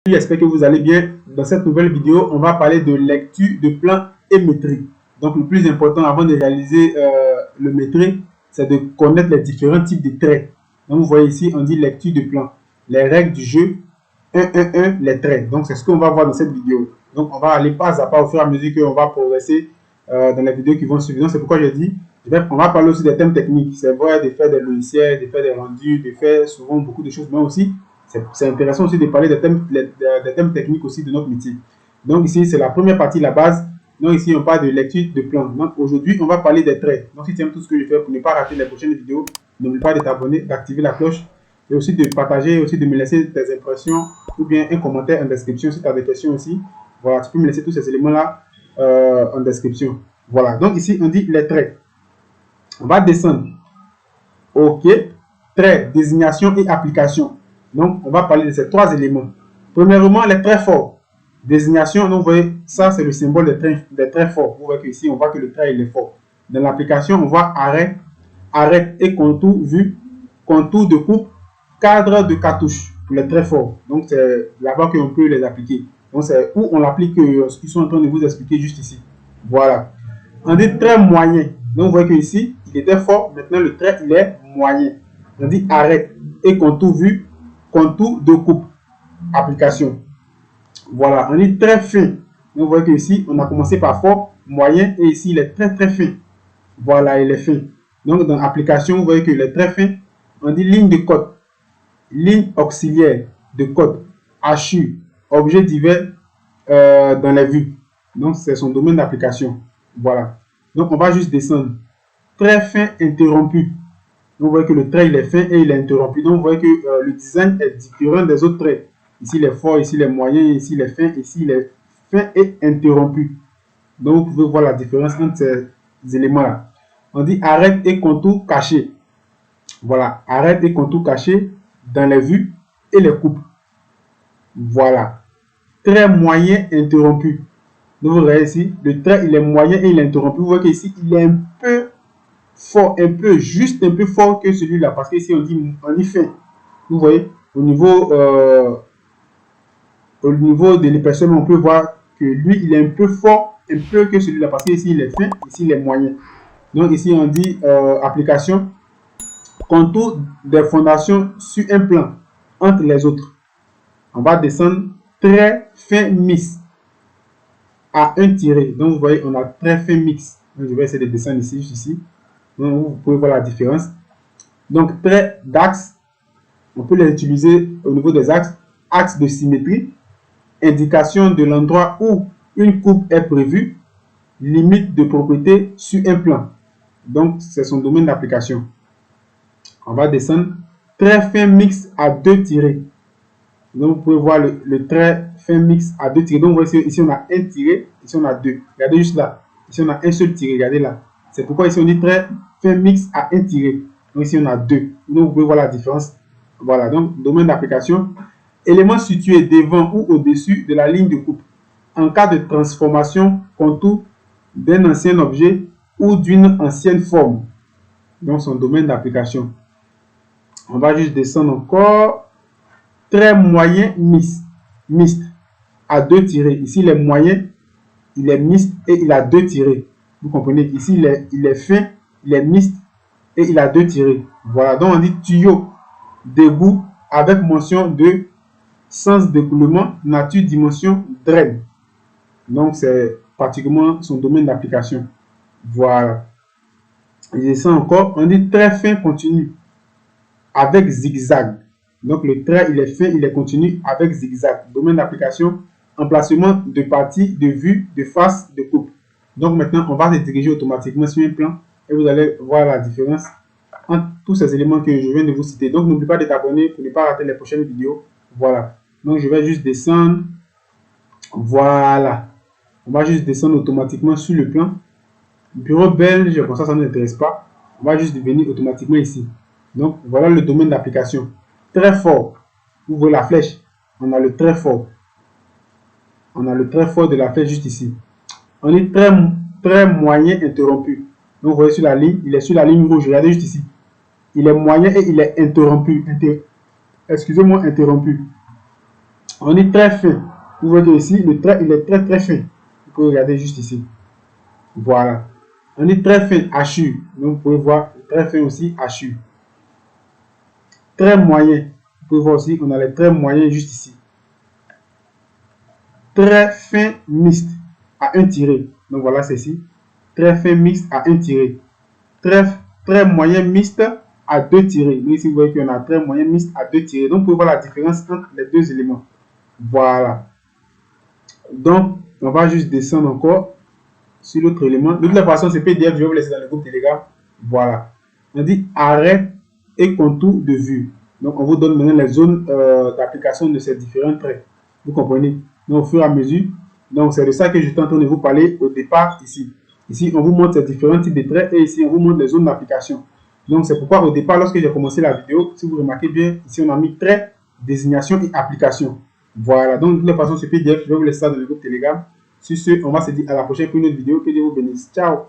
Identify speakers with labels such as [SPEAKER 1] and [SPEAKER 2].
[SPEAKER 1] J'espère que vous allez bien. Dans cette nouvelle vidéo, on va parler de lecture de plans et métriques. Donc, le plus important avant de réaliser le métrique, c'est de connaître les différents types de traits. Donc, vous voyez ici, on dit lecture de plans. Les règles du jeu, 1, les traits. Donc, c'est ce qu'on va voir dans cette vidéo. Donc, on va aller pas à pas au fur et à mesure qu'on va progresser dans les vidéos qui vont suivre. Donc, c'est pourquoi je dis, on va parler aussi des thèmes techniques. C'est vrai de faire des logiciels, de faire des rendus, de faire souvent beaucoup de choses, mais aussi c'est intéressant aussi de parler des thèmes techniques aussi de notre métier. Donc ici, c'est la première partie, la base. Donc ici, on parle de lecture de plans. Donc aujourd'hui, on va parler des traits. Donc si tu aimes tout ce que je fais pour ne pas rater les prochaines vidéos, n'oublie pas de t'abonner, d'activer la cloche et aussi de partager, aussi de me laisser tes impressions ou bien un commentaire en description si tu as des questions aussi. Voilà, tu peux me laisser tous ces éléments-là en description. Voilà, donc ici, on dit les traits. On va descendre. OK. Traits, désignation et application. Donc, on va parler de ces trois éléments. Premièrement, les traits forts. Désignation, donc vous voyez, ça c'est le symbole des traits forts. Vous voyez qu'ici, on voit que le trait il est fort. Dans l'application, on voit arrêt, arrête et contour, vue, contour de coupe, cadre de cartouche pour les traits forts. Donc, c'est là-bas qu'on peut les appliquer. Donc, c'est où on l'applique, ce qu'ils sont en train de vous expliquer juste ici. Voilà. On dit trait moyen. Donc, vous voyez qu'ici, il était fort. Maintenant, le trait, il est moyen. On dit arrête et contour, vue, contour de coupe, application. Voilà, on est très fin. Donc, vous voyez que ici, on a commencé par fort, moyen, et ici, il est très très fin. Voilà, il est fin. Donc, dans application, vous voyez qu'il est très fin. On dit ligne de code, ligne auxiliaire de code, HU, objet divers dans les vues. Donc, c'est son domaine d'application. Voilà. Donc, on va juste descendre. Très fin interrompu. Donc, vous voyez que le trait, il est fin et il est interrompu. Donc, vous voyez que le design est différent des autres traits. Ici, il est fort, ici, il est moyen, ici, il est fin, ici, il est fin et interrompu. Donc, vous pouvez voir la différence entre ces éléments-là. On dit arrête et contour caché. Voilà, arrête et contour caché dans les vues et les coupes. Voilà. Trait moyen interrompu. Donc, vous voyez ici, le trait, il est moyen et il est interrompu. Vous voyez qu'ici, il est un peu fort, juste un peu fort que celui-là, parce qu'ici on dit fin. Vous voyez, au niveau de l'épaisseur, on peut voir que lui, il est un peu fort, un peu que celui-là, parce qu'ici il est fin, ici il est moyen. Donc ici on dit application, contour des fondations sur un plan entre les autres. On va descendre très fin mix à un tiré. Donc vous voyez, on a très fin mix. Donc, je vais essayer de descendre ici, juste ici. Donc, vous pouvez voir la différence. Donc, traits d'axe, on peut les utiliser au niveau des axes. Axe de symétrie, indication de l'endroit où une coupe est prévue, limite de propriété sur un plan. Donc, c'est son domaine d'application. On va descendre. Trait fin mix à deux tirés. Donc, vous pouvez voir le trait fin mix à deux tirés. Donc, vous voyez ici, on a un tiré, ici, on a deux. Regardez juste là. Ici, on a un seul tiré. Regardez là. C'est pourquoi ici, on dit trait fin mix à un tiré. Donc, ici, on a deux. Donc, vous pouvez voir la différence. Voilà. Donc, domaine d'application. Élément situé devant ou au-dessus de la ligne de coupe. En cas de transformation contour d'un ancien objet ou d'une ancienne forme. Donc, son domaine d'application. On va juste descendre encore. Très moyen mixte à deux tirés. Ici, il est moyen, il est mixte et il a deux tirés. Vous comprenez? Ici, il est fin, il est mixte et il a deux tirés. Voilà, donc on dit tuyau d'égout avec mention de sens d'écoulement, nature, dimension, drain. Donc, c'est pratiquement son domaine d'application. Voilà. Et descend encore, on dit très fin continu avec zigzag. Donc, le trait, il est fin, il est continu avec zigzag. Domaine d'application, emplacement de partie, de vue, de face, de coupe. Donc, maintenant, on va se diriger automatiquement sur un plan et vous allez voir la différence entre tous ces éléments que je viens de vous citer. Donc, n'oubliez pas de t'abonner pour ne pas rater les prochaines vidéos. Voilà. Donc, je vais juste descendre. Voilà. On va juste descendre automatiquement sur le plan. Bureau belge, comme ça ne nous intéresse pas. On va juste venir automatiquement ici. Donc, voilà le domaine d'application. Très fort. Vous voyez la flèche. On a le très fort. On a le très fort de la flèche juste ici. On est très moyen interrompu. Donc, vous voyez sur la ligne, il est sur la ligne rouge. Regardez juste ici. Il est moyen et il est interrompu. Excusez-moi, interrompu. On dit très fin. Vous voyez que ici, le trait, il est très très fin. Vous pouvez regarder juste ici. Voilà. On dit très fin, hachu. Donc, vous pouvez voir très fin aussi, hachu. Très moyen. Vous pouvez voir aussi qu'on a les traits moyens juste ici. Très fin mixte à un tiré. Donc, voilà, c'est ici. Très fin mixte à un tiré. Très moyen mixte à 2 tirés. Donc, ici, vous voyez qu'on a très moyen mixte à 2 tirés. Donc, vous pouvez voir la différence entre les deux éléments. Voilà. Donc, on va juste descendre encore sur l'autre élément. De toute façon, c'est PDF, je vais vous laisser dans le groupe Telegram. Voilà. On dit arrêt et contour de vue. Donc, on vous donne maintenant les zones d'application de ces différents traits. Vous comprenez? Donc, au fur et à mesure. Donc, c'est de ça que j'étais en train de vous parler au départ ici. Ici, on vous montre ces différents types de traits et ici, on vous montre les zones d'application. Donc, c'est pourquoi au départ, lorsque j'ai commencé la vidéo, si vous remarquez bien, ici, on a mis trait, désignation et application. Voilà. Donc, de toute façon, ce PDF, je vais vous laisser ça dans le groupe Telegram. Sur ce, on va se dire à la prochaine pour une autre vidéo. Que Dieu vous bénisse. Ciao!